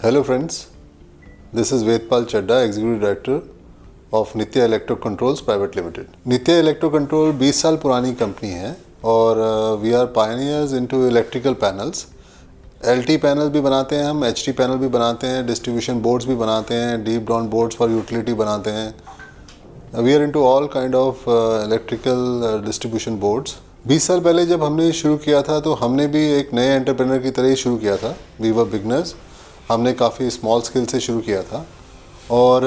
Hello friends, this is Vedpal Chadda, Executive Director of Nitya electro controls private limited. Nitya electro control 20 साल पुरानी company है और we are pioneers into electrical panels. LT panel भी बनाते हैं हम, एचटी पैनल भी बनाते हैं, डिस्ट्रीब्यूशन बोर्ड्स भी बनाते हैं, deep down boards for utility बनाते हैं। We are into all kind of electrical distribution boards. 20 साल पहले जब हमने शुरू किया था तो हमने भी एक नए एंटरप्रेन्योर की तरह ही शुरू किया था। वी वर बिगनर्स, हमने काफ़ी स्मॉल स्केल से शुरू किया था। और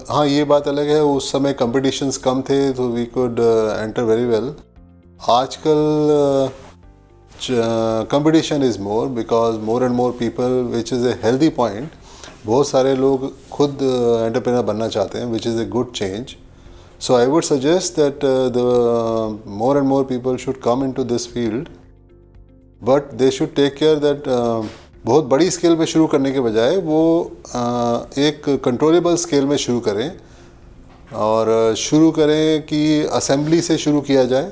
हाँ, ये बात अलग है, उस समय कंपटीशंस कम थे तो we could enter very well. आजकल competition is more because more and more people, which is a healthy point. बहुत सारे लोग खुद एंटरप्रेन्योर बनना चाहते हैं, which is a good change. So I would suggest that the more and more people should come into this field, but they should take care that बहुत बड़ी scale पे शुरू करने के बजाय वो एक कंट्रोलेबल स्केल में शुरू करें और शुरू करें कि असेंबली से शुरू किया जाए,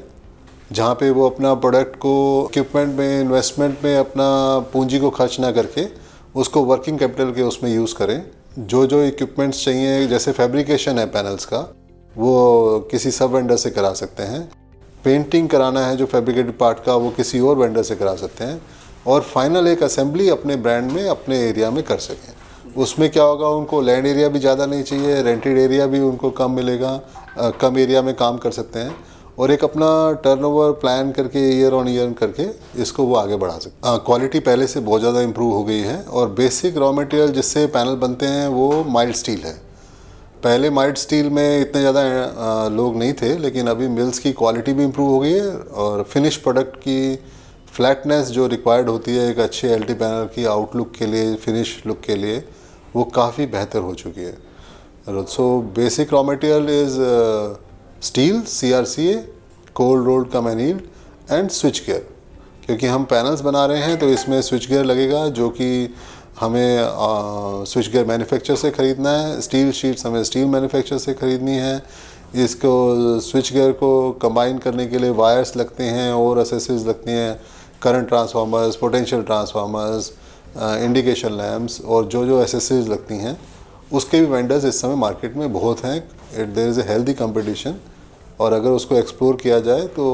जहाँ पे वो अपना प्रोडक्ट को इक्विपमेंट में, इन्वेस्टमेंट में अपना पूंजी को खर्च ना करके उसको वर्किंग कैपिटल के उसमें यूज़ करें। जो जो इक्विपमेंट्स चाहिए, जैसे फैब्रिकेशन है पैनल्स का, वो किसी सब वेंडर से करा सकते हैं। पेंटिंग कराना है जो फैब्रिकेटेड पार्ट का, वो किसी और वेंडर से करा सकते हैं। और फाइनल एक असेंबली अपने ब्रांड में, अपने एरिया में कर सकें। उसमें क्या होगा, उनको लैंड एरिया भी ज़्यादा नहीं चाहिए, रेंटेड एरिया भी उनको कम मिलेगा, कम एरिया में काम कर सकते हैं और एक अपना टर्नओवर प्लान करके ईयर ऑन ईयर करके इसको वो आगे बढ़ा सकते हैं। क्वालिटी पहले से बहुत ज़्यादा इम्प्रूव हो गई है और बेसिक रॉ मटेरियल जिससे पैनल बनते हैं वो माइल्ड स्टील है। पहले माइल्ड स्टील में इतने ज़्यादा लोग नहीं थे, लेकिन अभी मिल्स की क्वालिटी भी इम्प्रूव हो गई है और फिनिश प्रोडक्ट की फ्लैटनेस जो रिक्वायर्ड होती है एक अच्छे एलटी पैनल की आउटलुक के लिए, फिनिश लुक के लिए, वो काफ़ी बेहतर हो चुकी है। So basic raw material is steel, CRCA, cold rolled come annealed and switch gear. क्योंकि हम पैनल्स बना रहे हैं तो इसमें स्विच गियर लगेगा, जो कि हमें स्विच गियर मैन्युफैक्चर से ख़रीदना है। स्टील शीट्स हमें स्टील मैन्युफैक्चर से ख़रीदनी है। इसको स्विच गियर को कंबाइन करने के लिए वायर्स लगते हैं और एसेसरीज लगती हैं, current transformers, potential transformers, indication lamps और जो जो एसेसरीज लगती हैं उसके भी वेंडर्स इस समय मार्केट में बहुत हैं। There is a healthy competition और अगर उसको एक्सप्लोर किया जाए तो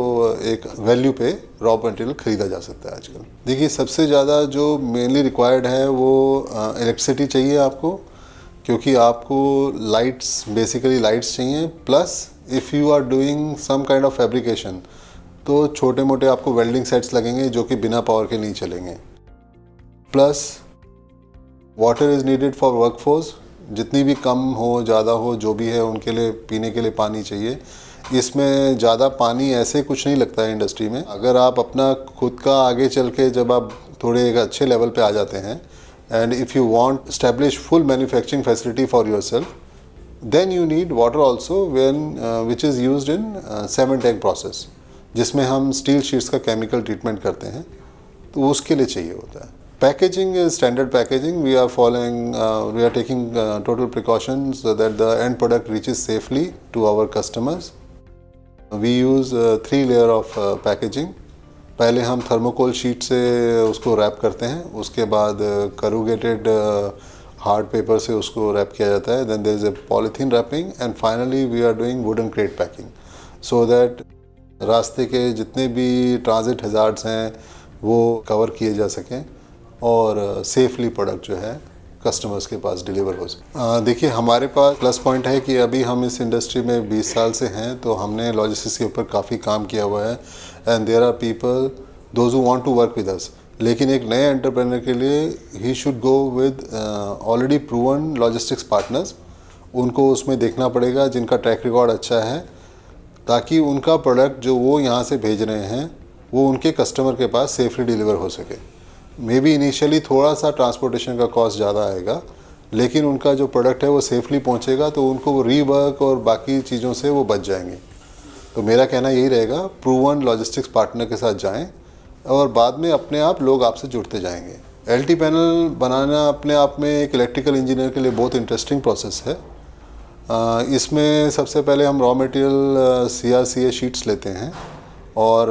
एक वैल्यू पे रॉ मटेरियल ख़रीदा जा सकता है आजकल। देखिए, सबसे ज़्यादा जो मेनली रिक्वायर्ड है वो इलेक्ट्रिसिटी चाहिए आपको, क्योंकि आपको लाइट्स, बेसिकली लाइट्स चाहिए। Plus if you are doing some kind of fabrication तो छोटे मोटे आपको वेल्डिंग सेट्स लगेंगे जो कि बिना पावर के नहीं चलेंगे। Plus water is needed for workforce. जितनी भी कम हो, ज़्यादा हो, जो भी है, उनके लिए पीने के लिए पानी चाहिए। इसमें ज़्यादा पानी ऐसे कुछ नहीं लगता है इंडस्ट्री में। अगर आप अपना खुद का आगे चल के जब आप थोड़े एक अच्छे लेवल पे आ जाते हैं and if you want establish full manufacturing facility for yourself, then you need water also, which is used in seven tank process, जिसमें हम स्टील शीट्स का केमिकल ट्रीटमेंट करते हैं, तो उसके लिए चाहिए होता है। Packaging is standard packaging. We are taking total precautions so that the end product reaches safely to our customers. We use 3 layer of packaging. पहले हम थर्मोकोल शीट से उसको रैप करते हैं, उसके बाद करूगेटेड हार्ड पेपर से उसको रैप किया जाता है, then there is a polythene wrapping and finally we are doing wooden crate packing so that रास्ते के जितने भी ट्रांजिट हज़ार्ड्स हैं वो कवर किए जा सकें और सेफली प्रोडक्ट जो है कस्टमर्स के पास डिलीवर हो सके। देखिए, हमारे पास प्लस पॉइंट है कि अभी हम इस इंडस्ट्री में 20 साल से हैं, तो हमने लॉजिस्टिक्स के ऊपर काफ़ी काम किया हुआ है and there are people those who want to work with us. लेकिन एक नए एंटरप्रेन्योर के लिए he should go with already proven logistics partners. उनको उसमें देखना पड़ेगा जिनका ट्रैक रिकॉर्ड अच्छा है, ताकि उनका प्रोडक्ट जो वो यहाँ से भेज रहे हैं वो उनके कस्टमर के पास सेफली डिलीवर हो सके। मे बी इनिशियली थोड़ा सा ट्रांसपोर्टेशन का कॉस्ट ज़्यादा आएगा, लेकिन उनका जो प्रोडक्ट है वो सेफली पहुंचेगा तो उनको वो रीवर्क और बाकी चीज़ों से वो बच जाएंगे। तो मेरा कहना यही रहेगा, प्रूवन लॉजिस्टिक्स पार्टनर के साथ जाएं और बाद में अपने आप लोग आपसे जुड़ते जाएंगे। एलटी पैनल बनाना अपने आप में एक इलेक्ट्रिकल इंजीनियर के लिए बहुत इंटरेस्टिंग प्रोसेस है। इसमें सबसे पहले हम रॉ मटेरियल CRCA शीट्स लेते हैं और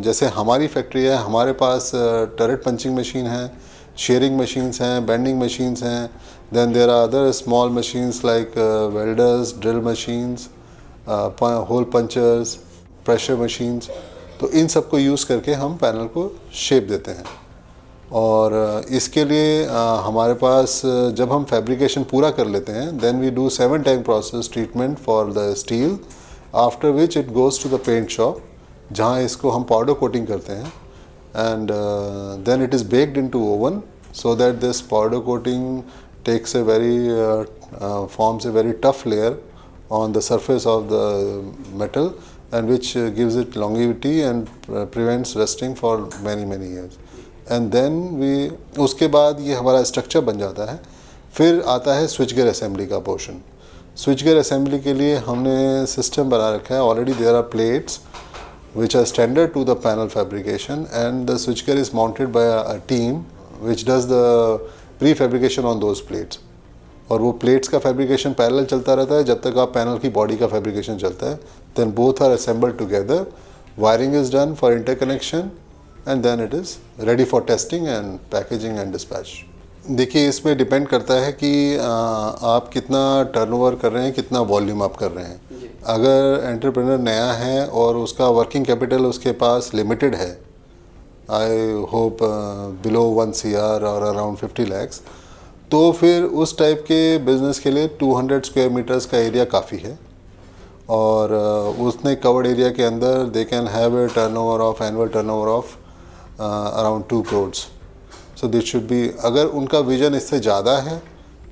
जैसे हमारी फैक्ट्री है, हमारे पास टरेट पंचिंग मशीन है, shearing machines हैं, bending machines हैं, then there are other small machines like welders, drill machines, hole punchers, pressure machines. तो इन सब को यूज़ करके हम पैनल को शेप देते हैं। और इसके लिए हमारे पास जब हम फैब्रिकेशन पूरा कर लेते हैं then we do 7 tank process treatment for the steel, after which it goes to the paint shop जहाँ इसको हम पाउडर कोटिंग करते हैं and then it is baked into oven so that this powder coating takes a forms a very tough layer on the surface of the metal and which gives it longevity and prevents rusting for many years. And then उसके बाद ये हमारा structure बन जाता है। फिर आता है स्विच गियर असेंबली का पोर्शन। स्विच गियर असेंबली के लिए हमने सिस्टम बना रखा है already. There are plates which are standard to the panel fabrication and the switch gear is mounted by a team which does the pre-fabrication on those plates. और वो plates का fabrication parallel चलता रहता है जब तक आप पैनल की बॉडी का फैब्रिकेशन चलता है। Then both are assembled together, wiring is done for interconnection and then it is ready for testing and packaging and dispatch. देखिए इसमें डिपेंड करता है कि आप कितना टर्नओवर कर रहे हैं, कितना वॉल्यूम आप कर रहे हैं। अगर एंटरप्रेन्योर नया है और उसका वर्किंग कैपिटल उसके पास लिमिटेड है, आई होप बिलो 1 CR और अराउंड 50 lakhs, तो फिर उस टाइप के बिज़नेस के लिए 200 स्क्वायर मीटर्स का एरिया काफ़ी है। और उसने कवर्ड एरिया के अंदर they can have a turnover of annual turnover of around 2 crores. So this should be, अगर उनका विजन इससे ज़्यादा है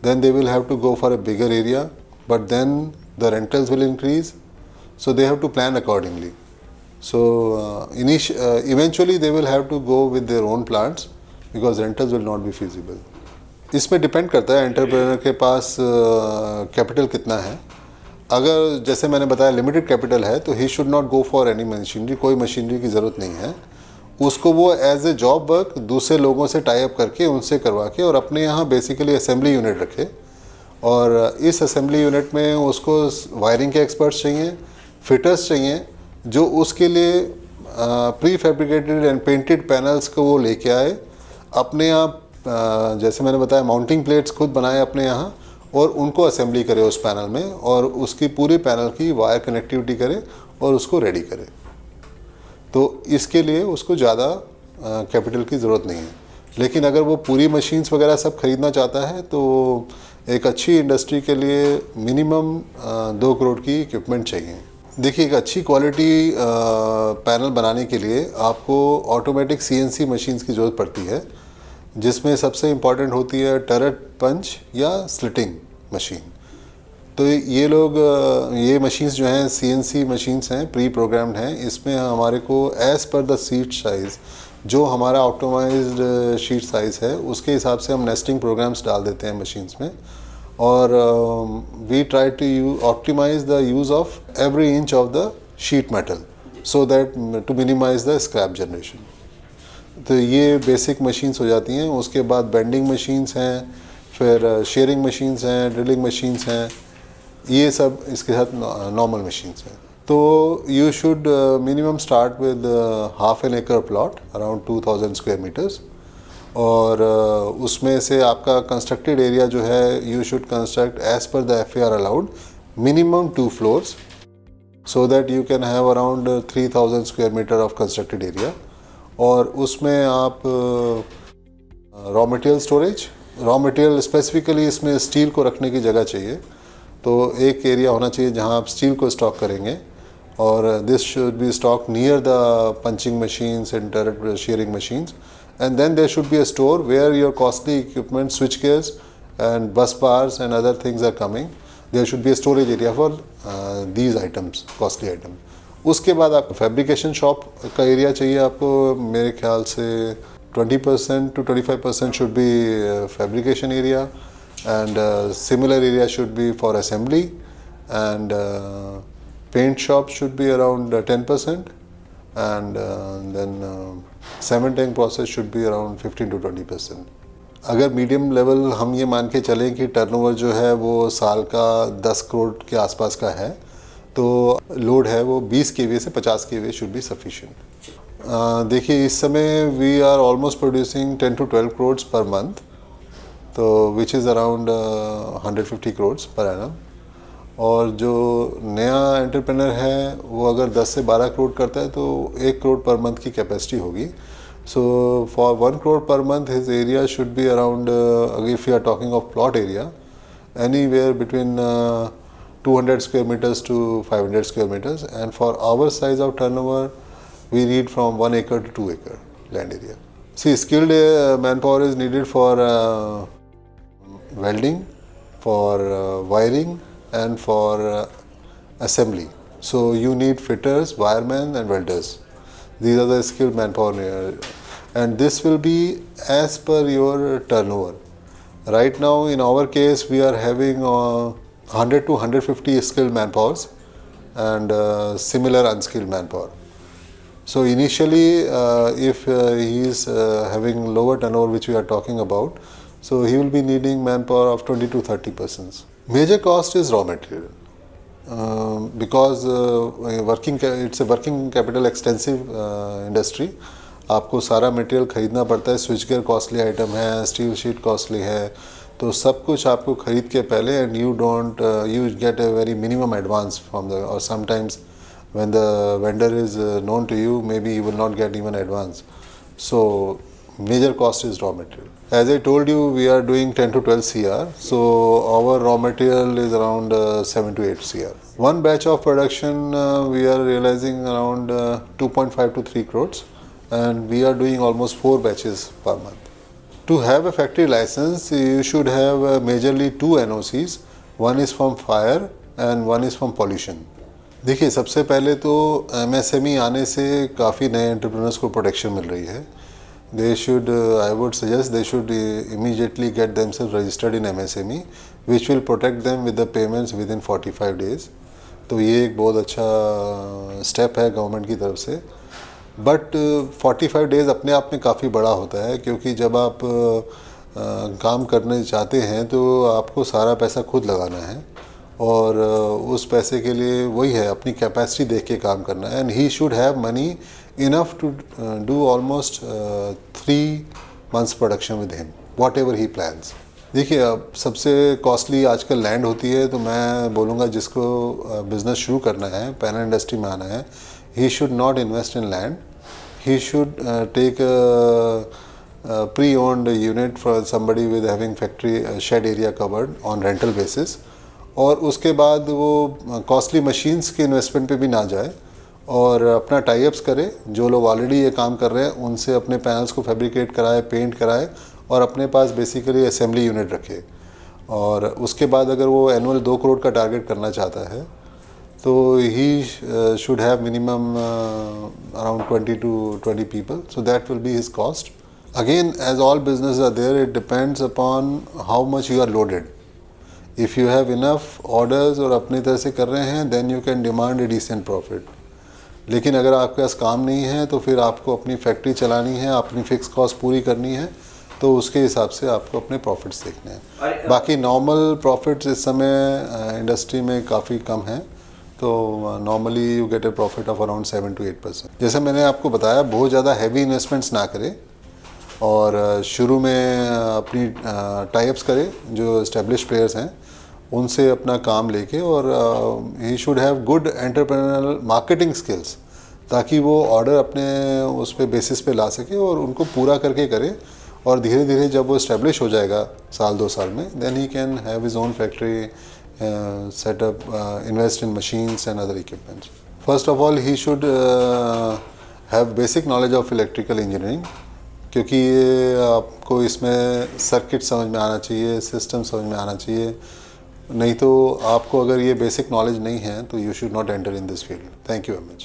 then they will have to go for a bigger area, but then the rentals will increase, so they have to plan accordingly. So eventually they will have to go with their own plants because rentals will not be feasible. इसमें depend करता है entrepreneur के पास capital कितना है। अगर जैसे मैंने बताया लिमिटेड कैपिटल है तो he should not go for any machinery, कोई मशीनरी की ज़रूरत नहीं है। उसको वो एज ए जॉब वर्क दूसरे लोगों से टाई अप करके उनसे करवा के और अपने यहाँ बेसिकली असेंबली यूनिट रखे, और इस असेंबली यूनिट में उसको वायरिंग के एक्सपर्ट्स चाहिए, फिटर्स चाहिए जो उसके लिए pre fabricated and painted panels को वो लेके आए अपने आप, जैसे मैंने बताया माउंटिंग प्लेट्स खुद बनाए अपने यहाँ और उनको असेंबली करे उस पैनल में और उसकी पूरी पैनल की वायर कनेक्टिविटी करे और उसको रेडी करे। तो इसके लिए उसको ज़्यादा कैपिटल की ज़रूरत नहीं है। लेकिन अगर वो पूरी मशीन्स वगैरह सब ख़रीदना चाहता है तो एक अच्छी इंडस्ट्री के लिए मिनिमम 2 करोड़ की इक्विपमेंट चाहिए। देखिए एक अच्छी क्वालिटी पैनल बनाने के लिए आपको ऑटोमेटिक CNC मशीन्स की ज़रूरत पड़ती है, जिसमें सबसे इम्पॉर्टेंट होती है टर्रेट पंच या स्लिटिंग मशीन। तो ये मशीन्स जो हैं CNC मशीन्स हैं, प्री प्रोग्राम्ड हैं। इसमें हमारे को as per the sheet size, जो हमारा ऑप्टिमाइज्ड शीट साइज़ है उसके हिसाब से हम नेस्टिंग प्रोग्राम्स डाल देते हैं मशीन्स में, और we try to optimise the use of every inch of the sheet metal so that to minimise the scrap generation. तो ये बेसिक मशीन्स हो जाती हैं। उसके बाद बेंडिंग मशीन्स हैं, फिर शेयरिंग मशीन्स हैं, ड्रिलिंग मशीन्स हैं, ये सब इसके साथ नॉर्मल मशीन्स हैं। तो you should minimum start with half an acre plot around 2000 square metres, और उसमें से आपका कंस्ट्रक्टेड एरिया जो है you should construct as per the FAR allowed minimum 2 floors so that you can have around 3000 square metre of constructed area. और उसमें आप raw material storage, raw material specifically इसमें स्टील को रखने की जगह चाहिए, तो एक एरिया होना चाहिए जहां आप स्टील को स्टॉक करेंगे, और this should B stock near the punching machines and turret sharing machines, and then there should be a store where your costly equipment, switch gears and bus bars and other things are coming. There should be a storage area for these items, costly items. उसके बाद आप fabrication shop का area चाहिए आपको, मेरे ख्याल से 20% to 25% should be fabrication area, and similar area should be for assembly, and paint shop should be around 10%, and then 7 tank process should be around 15 to 20%। अगर मीडियम लेवल हम ये मान के चलें कि टर्नओवर जो है वो साल का 10 करोड़ के आसपास का है, तो लोड है वो 20 kVA से 50 kVA शुड बी सफिशिएंट। देखिए इस समय we are almost producing 10 to 12 crore per month, तो which is around 150 crore per annum. और जो नया एंटरप्रेनर है वो अगर 10 से 12 करोड़ करता है तो 1 करोड़ पर मंथ की कैपेसिटी होगी। So for 1 crore per month his area should be around, if you are talking of plot area, anywhere between 200 square meters to 500 square meters, and for our size of turnover we need from 1 acre to 2 acre land area. See, skilled manpower is needed for welding, for wiring and for assembly. So you need fitters, wiremen and welders. These are the skilled manpower and this will be as per your turnover. Right now in our case we are having 100 to 150 skilled manpowers and similar unskilled manpower. So initially if he is having lower turnover which we are talking about, so he will be needing manpower of 20 to 30 persons. Major cost is raw material. Because it's a working capital extensive industry. आपको सारा material ख़रीदना पड़ता है, switch gear costly item है, steel sheet costly है, तो सब कुछ आपको ख़रीद के पहले and you get a very minimum advance from the, और sometimes when the vendor is known to you may be you will not get even advance. So major cost is raw material. As I told you, we are doing 10 to 12 CR, so our raw material is around 7 to 8 CR. One batch of production we are realizing around 2.5 to 3 crores, and we are doing almost 4 batches per month. To have a factory license, you should have majorly 2 NOCs. One is from fire and one is from pollution. देखिए सबसे पहले तो MSME आने से काफ़ी नए entrepreneurs को protection मिल रही है. They should, I would suggest they should immediately get themselves registered in MSME, which will protect them with the payments within 45 days. तो ये एक बहुत अच्छा स्टेप है गवर्नमेंट की तरफ से. बट 45 डेज़ अपने आप में काफ़ी बड़ा होता है, क्योंकि जब आप काम करने चाहते हैं तो आपको सारा पैसा खुद लगाना है, और उस पैसे के लिए वही है अपनी कैपेसिटी देख के काम करना है. And he should have money enough to do almost 3 months production with him, whatever he plans. देखिए अब सबसे कॉस्टली आजकल लैंड होती है, तो मैं बोलूँगा जिसको बिज़नेस शुरू करना है, पैनल इंडस्ट्री में आना है, he should not invest in land. He should take a pre-owned unit for somebody with having factory shed area covered on rental basis, और उसके बाद वो कॉस्टली मशीन्स के इन्वेस्टमेंट पे भी ना जाए और अपना टाई-अप्स करे. जो लोग ऑलरेडी ये काम कर रहे हैं उनसे अपने पैनल्स को फैब्रिकेट कराए, पेंट कराए, और अपने पास बेसिकली असेंबली यूनिट रखे. और उसके बाद अगर वो एनुअल 2 करोड़ का टारगेट करना चाहता है तो he should have minimum around 20 to 20 people, so that will be his cost. Again as all business are there, it depends upon how much you are loaded. If you have enough orders और अपनी तरह से कर रहे हैं, then you can demand a decent profit. लेकिन अगर आपके पास काम नहीं है तो फिर आपको अपनी फैक्ट्री चलानी है, अपनी फिक्स कॉस्ट पूरी करनी है, तो उसके हिसाब से आपको अपने प्रॉफिट्स देखने हैं. बाकी नॉर्मल प्रॉफिट्स इस समय इंडस्ट्री में काफ़ी कम हैं, तो normally you get A profit of around 7 to 8%. जैसे मैंने आपको बताया, बहुत ज़्यादा हैवी इन्वेस्टमेंट्स ना करें, और शुरू में अपनी टाई-अप्स करें जो एस्टेब्लिश प्लेयर्स हैं उनसे अपना काम लेके, और ही should have good entrepreneurial marketing skills, ताकि वो ऑर्डर अपने उस पे बेसिस पे ला सके और उनको पूरा करके करे. और धीरे धीरे जब वो इस्टेब्लिश हो जाएगा 1-2 साल में, then he can have his own factory, setup, invest in machines and other equipments. First of all he should have basic knowledge of electrical engineering, क्योंकि ये आपको इसमें सर्किट समझ में आना चाहिए, सिस्टम समझ में आना चाहिए. नहीं तो आपको अगर ये बेसिक नॉलेज नहीं है तो you should not enter in this field. Thank you very much.